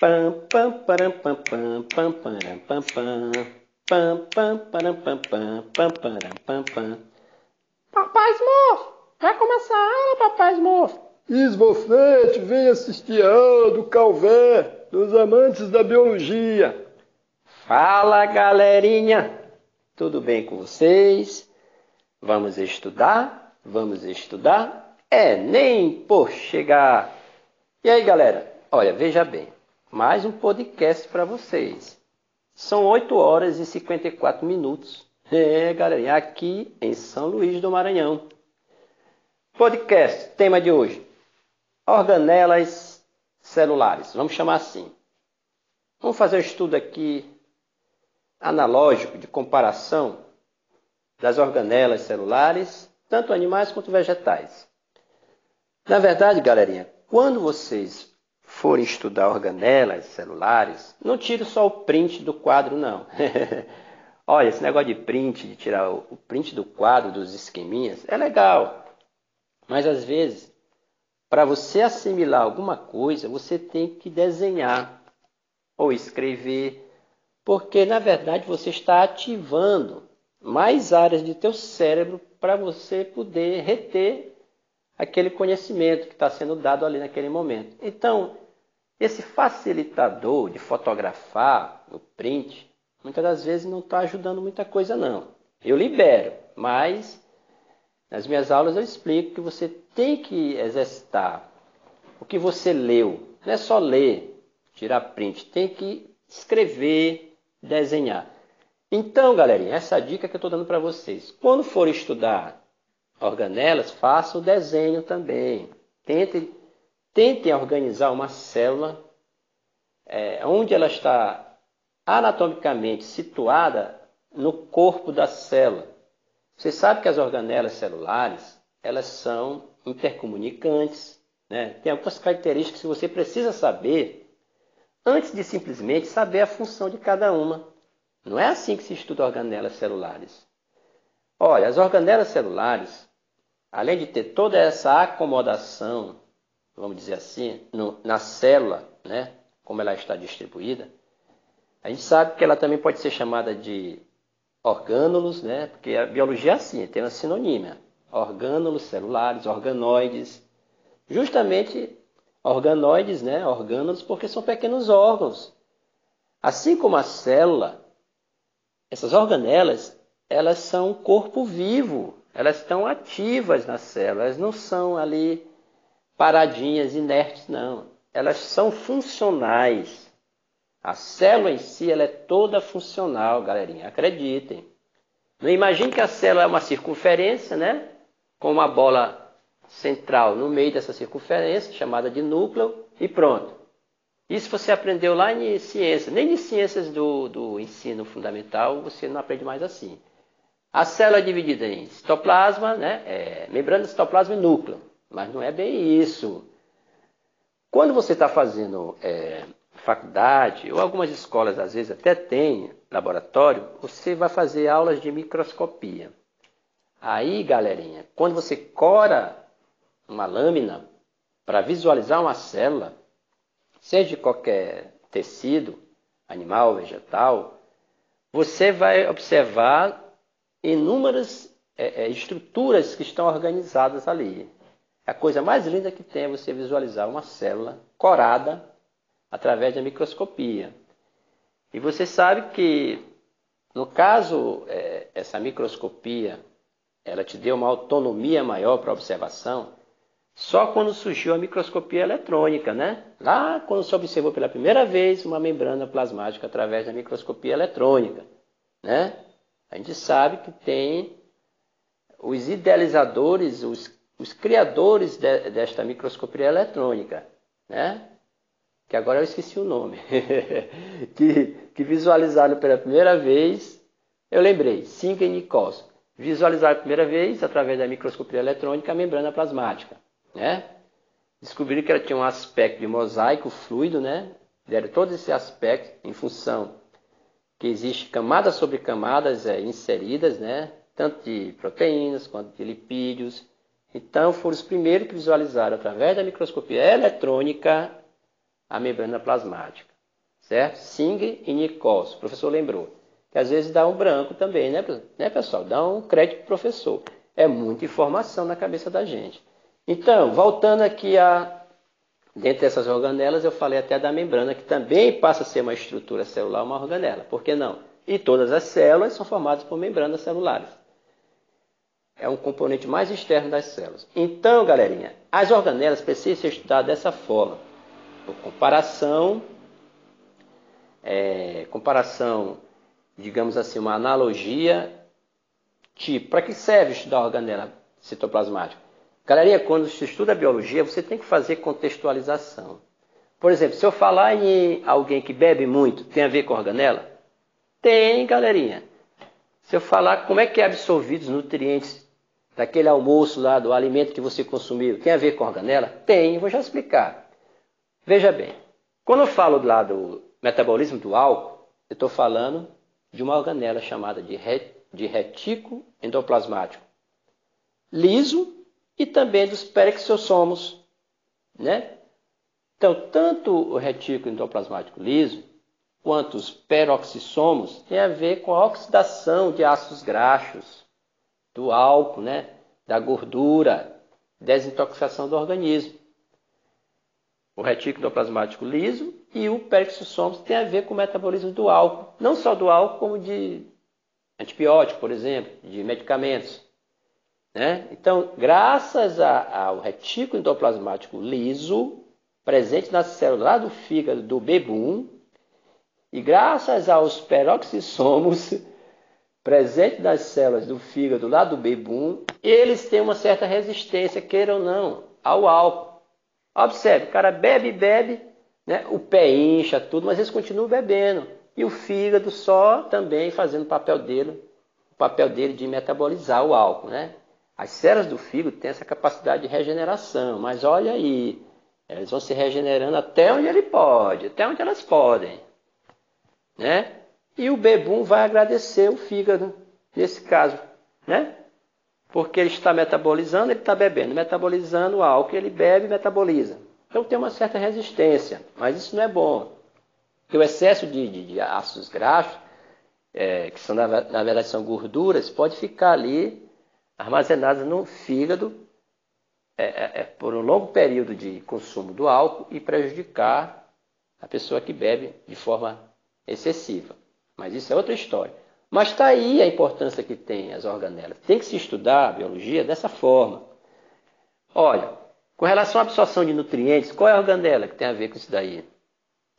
Pam, pam, param, pam, pam, pam, param, pam, pam. Pam, pam, param, pam, pam, pam, param, pam, pam. Papai Smurf, vai começar a aula, Papai Smurf. Ismofrete, vem assistir a aula do Calvé, dos amantes da biologia. Fala, galerinha! Tudo bem com vocês? Vamos estudar? Vamos estudar? Nem por chegar! E aí, galera? Olha, veja bem, mais um podcast para vocês. São 8 horas e 54 minutos. Galerinha, aqui em São Luís do Maranhão. Podcast, tema de hoje: organelas celulares. Vamos chamar assim. Vamos fazer um estudo aqui analógico de comparação das organelas celulares, tanto animais quanto vegetais. Na verdade, galerinha, quando vocês forem estudar organelas celulares, não tire só o print do quadro, não. Olha, esse negócio de print, de tirar o print do quadro, dos esqueminhas, é legal. Mas, às vezes, para você assimilar alguma coisa, você tem que desenhar ou escrever, porque, na verdade, você está ativando mais áreas do teu cérebro para você poder reter aquele conhecimento que está sendo dado ali naquele momento. Então, esse facilitador de fotografar o print, muitas das vezes não está ajudando muita coisa, não. Eu libero, mas nas minhas aulas eu explico que você tem que exercitar o que você leu. Não é só ler, tirar print, tem que escrever, desenhar. Então, galerinha, essa dica que eu estou dando para vocês. Quando for estudar organelas, faça o desenho também. Tentem organizar uma célula onde ela está anatomicamente situada no corpo da célula. Você sabe que as organelas celulares, elas são intercomunicantes, né? Tem algumas características que você precisa saber antes de simplesmente saber a função de cada uma. Não é assim que se estuda organelas celulares. Olha, as organelas celulares, além de ter toda essa acomodação, vamos dizer assim, na célula, né, como ela está distribuída, a gente sabe que ela também pode ser chamada de orgânulos, né, porque a biologia é assim, tem uma sinonímia. Orgânulos celulares, organoides. Justamente organoides, né, orgânulos, porque são pequenos órgãos. Assim como a célula, essas organelas, elas são um corpo vivo, elas estão ativas na célula, elas não são ali paradinhas, inertes, não. Elas são funcionais. A célula em si, ela é toda funcional, galerinha, acreditem. Não imagine que a célula é uma circunferência, né? Com uma bola central no meio dessa circunferência, chamada de núcleo, e pronto. Isso você aprendeu lá em ciências, nem em ciências do ensino fundamental você não aprende mais assim. A célula é dividida em citoplasma, né? Membrana, citoplasma e núcleo. Mas não é bem isso. Quando você está fazendo faculdade, ou algumas escolas às vezes até tem laboratório, você vai fazer aulas de microscopia. Aí, galerinha, quando você cora uma lâmina para visualizar uma célula, seja de qualquer tecido, animal, vegetal, você vai observar inúmeras estruturas que estão organizadas ali. A coisa mais linda que tem é você visualizar uma célula corada através da microscopia. E você sabe que, no caso, essa microscopia, ela te deu uma autonomia maior para a observação, só quando surgiu a microscopia eletrônica, né? Lá quando se observou pela primeira vez uma membrana plasmática através da microscopia eletrônica, né? A gente sabe que tem os idealizadores, os criadores desta microscopia eletrônica, né? Que agora eu esqueci o nome, que visualizaram pela primeira vez, eu lembrei, Singer e Nichols, visualizaram pela primeira vez, através da microscopia eletrônica, a membrana plasmática, né? Descobriram que ela tinha um aspecto de mosaico fluido, né? Deram todo esse aspecto em função que existe camadas sobre camadas inseridas, né? Tanto de proteínas quanto de lipídios. Então, foram os primeiros que visualizaram, através da microscopia eletrônica, a membrana plasmática. certo? Singer e Nichols, o professor lembrou. Que às vezes dá um branco também, né, pessoal? Dá um crédito para o professor. É muita informação na cabeça da gente. Então, voltando aqui dentro dessas organelas, eu falei até da membrana, que também passa a ser uma estrutura celular, uma organela. Por que não? E todas as células são formadas por membranas celulares. É um componente mais externo das células. Então, galerinha, as organelas precisam ser estudadas dessa forma. Por comparação, digamos assim, uma analogia, tipo, para que serve estudar a organela citoplasmática? Galerinha, quando se estuda biologia, você tem que fazer contextualização. Por exemplo, se eu falar em alguém que bebe muito, tem a ver com organela? Tem, galerinha. Se eu falar como é que é absorvido os nutrientes daquele almoço lá, do alimento que você consumiu, tem a ver com organela? Tem, vou já explicar. Veja bem, quando eu falo lá do metabolismo do álcool, eu estou falando de uma organela chamada de retículo endoplasmático liso e também dos peroxissomos, né? Então, tanto o retículo endoplasmático liso quanto os peroxissomos têm a ver com a oxidação de ácidos graxos, do álcool, né? Da gordura, desintoxicação do organismo. O retículo endoplasmático liso e o peroxissomos têm a ver com o metabolismo do álcool, não só do álcool, como de antibiótico, por exemplo, de medicamentos. Né? Então, graças ao retículo endoplasmático liso, presente na célula lá do fígado do bebum, e graças aos peroxissomos presentes nas células do fígado lá do bebum, eles têm uma certa resistência, queira ou não, ao álcool. Observe, o cara bebe, né? O pé incha, tudo, mas eles continuam bebendo. E o fígado só também fazendo o papel dele de metabolizar o álcool, né? As células do fígado têm essa capacidade de regeneração, mas olha aí, elas vão se regenerando até onde ele pode, até onde elas podem, né? E o bebum vai agradecer o fígado, nesse caso, né? Porque ele está metabolizando, ele está bebendo, metabolizando o álcool, ele bebe e metaboliza. Então tem uma certa resistência, mas isso não é bom. Porque o excesso de ácidos graxos, que são, na verdade são gorduras, pode ficar ali armazenadas no fígado por um longo período de consumo do álcool e prejudicar a pessoa que bebe de forma excessiva. Mas isso é outra história. Mas está aí a importância que tem as organelas. Tem que se estudar a biologia dessa forma. Olha, com relação à absorção de nutrientes, qual é a organela que tem a ver com isso daí?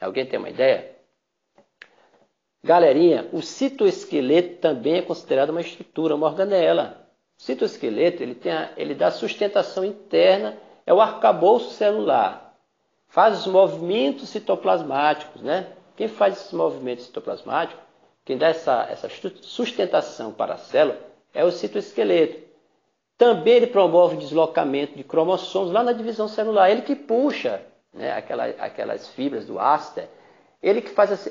Alguém tem uma ideia? Galerinha, o citoesqueleto também é considerado uma estrutura, uma organela. O citoesqueleto ele dá sustentação interna, é o arcabouço celular. Faz os movimentos citoplasmáticos, né? Quem faz esses movimentos citoplasmáticos, quem dá essa sustentação para a célula, é o citoesqueleto. Também ele promove o deslocamento de cromossomos lá na divisão celular. Ele que puxa, né, aquelas fibras do áster. Ele que faz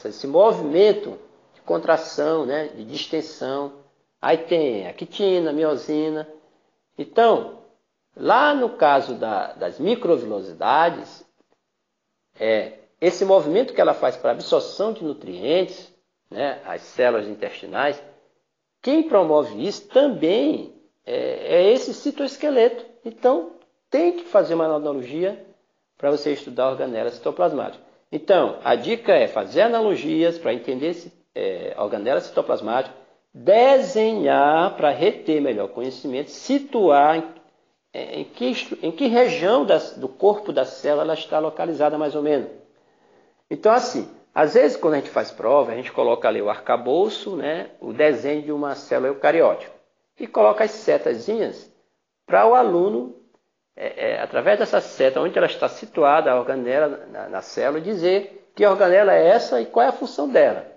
esse movimento de contração, né, de distensão. Aí tem a quitina, a miosina. Então, lá no caso das microvilosidades, esse movimento que ela faz para a absorção de nutrientes, né, as células intestinais, quem promove isso também é esse citoesqueleto. Então, tem que fazer uma analogia para você estudar organelas citoplasmáticas. Então, a dica é fazer analogias para entender organelas citoplasmáticas, desenhar para reter melhor conhecimento, situar em que região do corpo da célula ela está localizada mais ou menos. Então, assim, às vezes quando a gente faz prova, a gente coloca ali o arcabouço, né, o desenho de uma célula eucariótica e coloca as setazinhas para o aluno, através dessa seta, onde ela está situada, a organela na célula, dizer que organela é essa e qual é a função dela,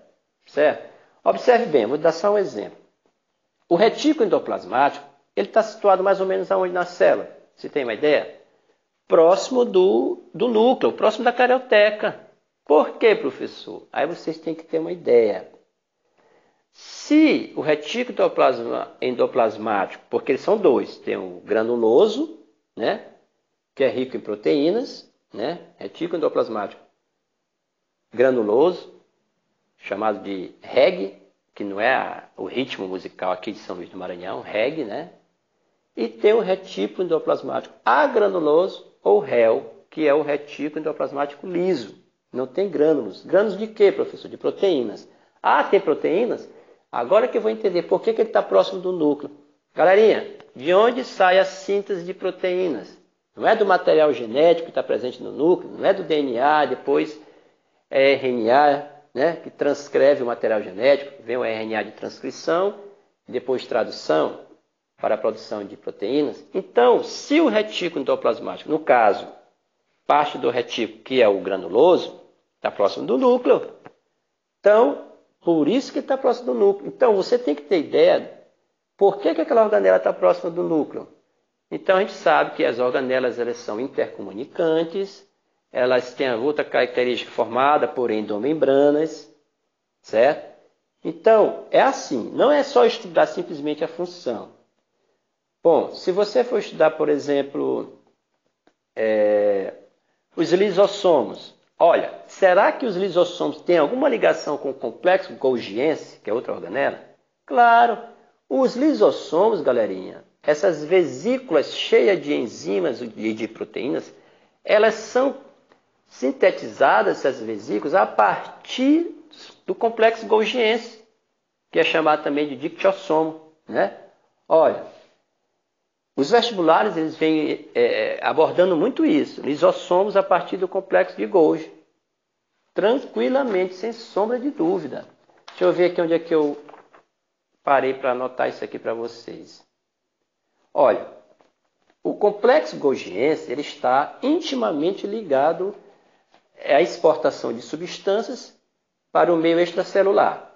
certo? Observe bem, vou dar só um exemplo. O retículo endoplasmático, ele está situado mais ou menos aonde na célula? Você tem uma ideia? Próximo do núcleo, próximo da carioteca. Por quê, professor? Aí vocês têm que ter uma ideia. Se o retículo endoplasmático, porque eles são dois, tem o granuloso, né, que é rico em proteínas, né, retículo endoplasmático granuloso, chamado de reggae, que não é o ritmo musical aqui de São Luís do Maranhão, reggae, né? E tem o retículo endoplasmático agranuloso, ou REL, que é o retículo endoplasmático liso. Não tem grânulos. Grânulos de quê, professor? De proteínas. Ah, tem proteínas? Agora que eu vou entender por que ele está próximo do núcleo. Galerinha, de onde sai a síntese de proteínas? Não é do material genético que está presente no núcleo, não é do DNA, depois é RNA, né, que transcreve o material genético, vem o RNA de transcrição, depois tradução para a produção de proteínas. Então, se o retículo endoplasmático, no caso, parte do retículo, que é o granuloso, está próximo do núcleo, então, por isso que está próximo do núcleo. Então, você tem que ter ideia por que aquela organela está próxima do núcleo. Então, a gente sabe que as organelas elas são intercomunicantes, elas têm a outra característica formada por endomembranas, certo? Então, é assim, não é só estudar simplesmente a função. Bom, se você for estudar, por exemplo, os lisossomos, olha, será que os lisossomos têm alguma ligação com o complexo golgiense, que é outra organela? Claro, os lisossomos, galerinha, essas vesículas cheias de enzimas e de proteínas, elas são sintetizadas, essas vesículas, a partir do complexo golgiense, que é chamado também de dictiossomo, né? Olha, os vestibulares eles vêm abordando muito isso, lisossomos a partir do complexo de Golgi, tranquilamente, sem sombra de dúvida. Deixa eu ver aqui onde é que eu parei para anotar isso aqui para vocês. Olha, o complexo golgiense ele está intimamente ligado à exportação de substâncias para o meio extracelular.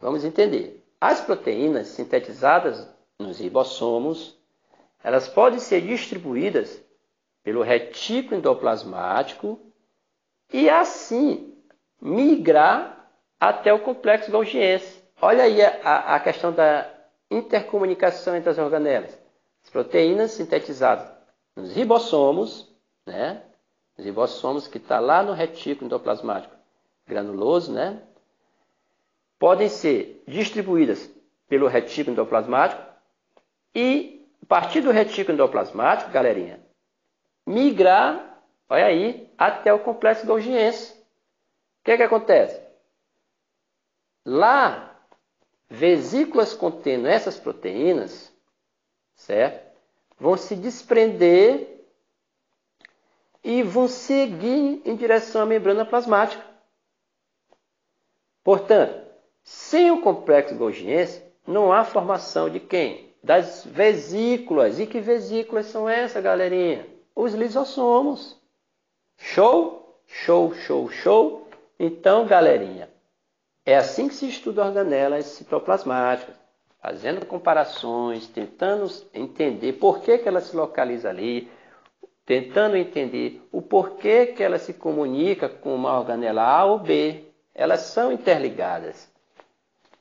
Vamos entender. As proteínas sintetizadas nos ribossomos, elas podem ser distribuídas pelo retículo endoplasmático e assim migrar até o complexo golgiense. Olha aí a questão da intercomunicação entre as organelas. As proteínas sintetizadas nos ribossomos, né? Os ribossomos que está lá no retículo endoplasmático granuloso, né? Podem ser distribuídas pelo retículo endoplasmático e, a partir do retículo endoplasmático, galerinha, migrar, olha aí, até o complexo golgiense. O que acontece? Lá, vesículas contendo essas proteínas, certo? Vão se desprender e vão seguir em direção à membrana plasmática. Portanto, sem o complexo golgiense, não há formação de quem? Das vesículas. E que vesículas são essas, galerinha? Os lisossomos. Show? Show, show, show. Então, galerinha, é assim que se estuda organelas citoplasmáticas, fazendo comparações, tentando entender por que ela se localiza ali, tentando entender o porquê que ela se comunica com uma organela A ou B. Elas são interligadas.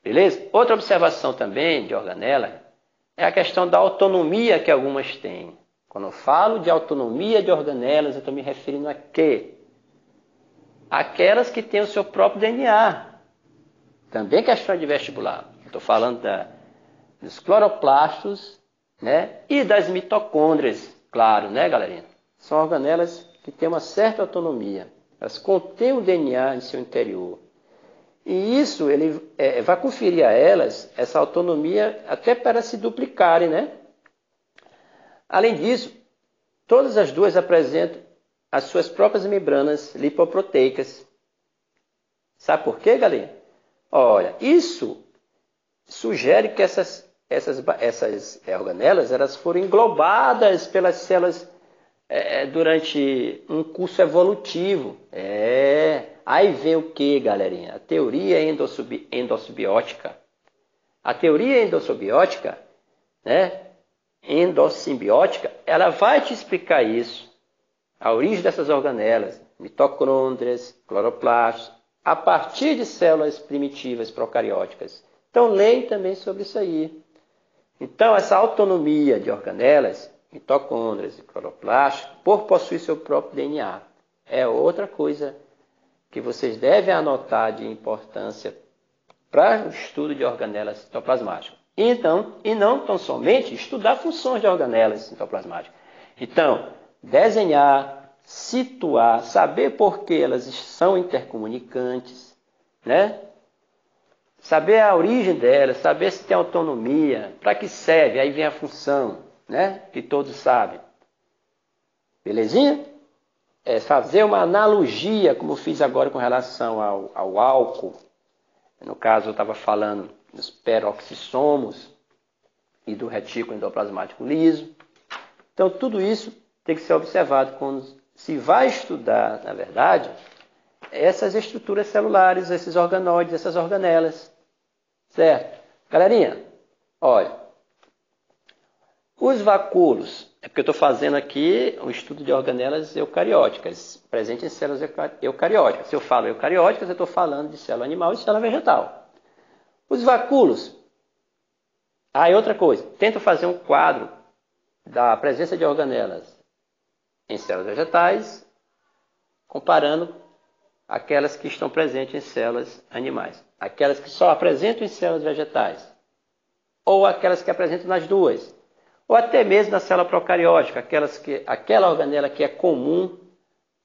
Beleza? Outra observação também de organela é a questão da autonomia que algumas têm. Quando eu falo de autonomia de organelas, eu estou me referindo a quê? Aquelas que têm o seu próprio DNA. Também questão de vestibular. Estou falando dos cloroplastos, né? E das mitocôndrias, claro, né, galerinha? São organelas que têm uma certa autonomia. Elas contêm o DNA em seu interior. E isso ele vai conferir a elas essa autonomia até para se duplicarem, né? Além disso, todas as duas apresentam as suas próprias membranas lipoproteicas. Sabe por quê, galera? Olha, isso sugere que essas organelas elas foram englobadas pelas células durante um curso evolutivo. Aí vem o que, galerinha? A teoria endossimbiótica. A teoria endossimbiótica, né? Endossimbiótica, ela vai te explicar isso. A origem dessas organelas, mitocôndrias, cloroplastos, a partir de células primitivas procarióticas. Então, leia também sobre isso aí. Então, essa autonomia de organelas, mitocôndrias e cloroplastos, por possuir seu próprio DNA, é outra coisa que vocês devem anotar de importância para o estudo de organelas citoplasmáticas. Então, e não tão somente estudar funções de organelas citoplasmáticas. Então, desenhar, situar, saber por que elas são intercomunicantes, né? Saber a origem delas, saber se tem autonomia, para que serve, aí vem a função, né? Que todos sabem. Belezinha? É fazer uma analogia, como eu fiz agora com relação ao álcool. No caso, eu estava falando dos peroxissomos e do retículo endoplasmático liso. Então, tudo isso tem que ser observado quando se vai estudar, na verdade, essas estruturas celulares, esses organoides, essas organelas. Certo? Galerinha, olha, os vacúolos, é porque eu estou fazendo aqui um estudo de organelas eucarióticas, presentes em células eucarióticas. Se eu falo eucarióticas, eu estou falando de célula animal e célula vegetal. Os vacúolos. E outra coisa, tento fazer um quadro da presença de organelas em células vegetais, comparando aquelas que estão presentes em células animais. Aquelas que só apresentam em células vegetais. Ou aquelas que apresentam nas duas. Ou até mesmo na célula procariótica, aquela organela que é comum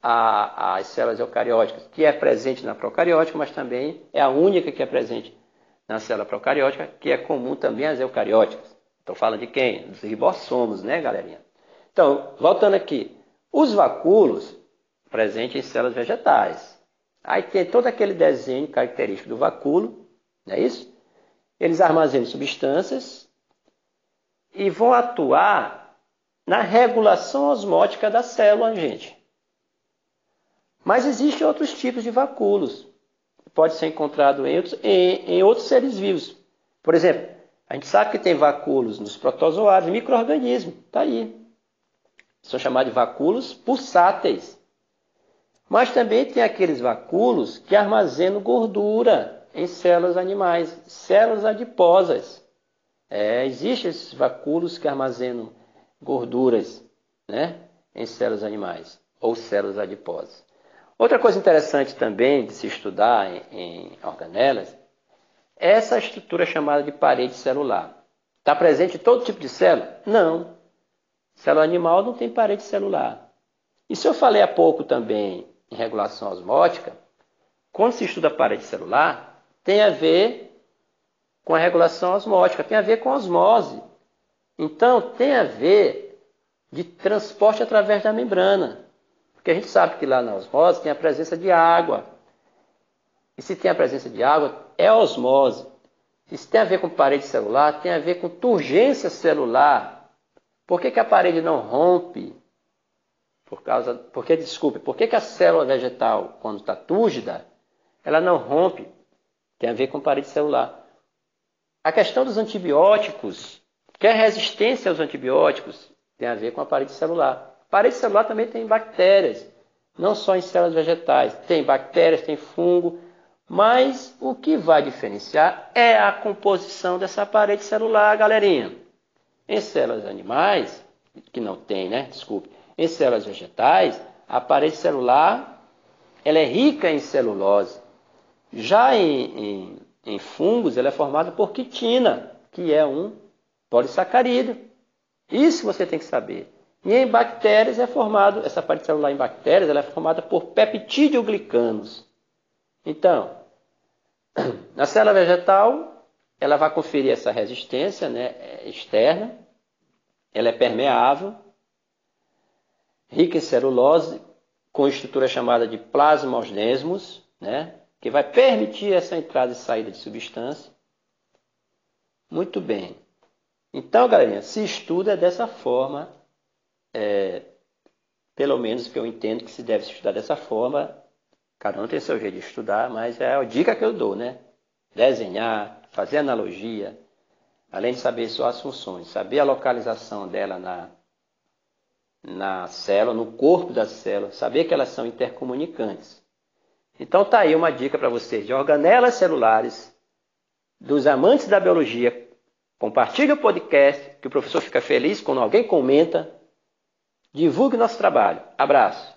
às células eucarióticas, que é presente na procariótica, mas também é a única que é presente na célula procariótica, que é comum também às eucarióticas. Estou falando de quem? Dos ribossomos, né, galerinha? Então, voltando aqui. Os vacúolos presentes em células vegetais. Aí tem todo aquele desenho característico do vacúolo, não é isso? Eles armazenam substâncias e vão atuar na regulação osmótica da célula, gente. Mas existem outros tipos de vacúolos. Pode ser encontrado em outros seres vivos. Por exemplo, a gente sabe que tem vacúolos nos protozoários, micro-organismos. Está aí. São chamados de vacúolos pulsáteis. Mas também tem aqueles vacúolos que armazenam gordura em células animais, células adiposas. Existem esses vacúolos que armazenam gorduras, né, em células animais ou células adiposas. Outra coisa interessante também de se estudar em organelas é essa estrutura chamada de parede celular. Está presente em todo tipo de célula? Não. Célula animal não tem parede celular. E se eu falei há pouco também em regulação osmótica, quando se estuda a parede celular, tem a ver com a regulação osmótica, tem a ver com a osmose. Então, tem a ver de transporte através da membrana. Porque a gente sabe que lá na osmose tem a presença de água. E se tem a presença de água, é osmose. Isso tem a ver com parede celular, tem a ver com turgência celular. Por que a parede não rompe? Por que a célula vegetal, quando está túrgida, ela não rompe? Tem a ver com parede celular. A questão dos antibióticos, que é a resistência aos antibióticos, tem a ver com a parede celular. A parede celular também tem bactérias, não só em células vegetais. Tem bactérias, tem fungo, mas o que vai diferenciar é a composição dessa parede celular, galerinha. Em células animais, que não tem, né? Desculpe. Em células vegetais, a parede celular ela é rica em celulose. Já em fungos, ela é formada por quitina, que é um polissacarídeo. Isso você tem que saber. E em bactérias essa parede celular em bactérias ela é formada por peptídeo-glicanos. Então, na célula vegetal, ela vai conferir essa resistência, né, externa, ela é permeável, rica em celulose, com estrutura chamada de plasmosdesmos, né, que vai permitir essa entrada e saída de substância. Muito bem. Então, galerinha, se estuda dessa forma, pelo menos que eu entendo que se deve estudar dessa forma. Cada um tem seu jeito de estudar, mas é a dica que eu dou, né? Desenhar, fazer analogia, além de saber suas funções, saber a localização dela na célula, no corpo da célula, saber que elas são intercomunicantes. Então tá aí uma dica para vocês de organelas celulares, dos amantes da biologia. Compartilhe o podcast, que o professor fica feliz quando alguém comenta. Divulgue nosso trabalho. Abraço.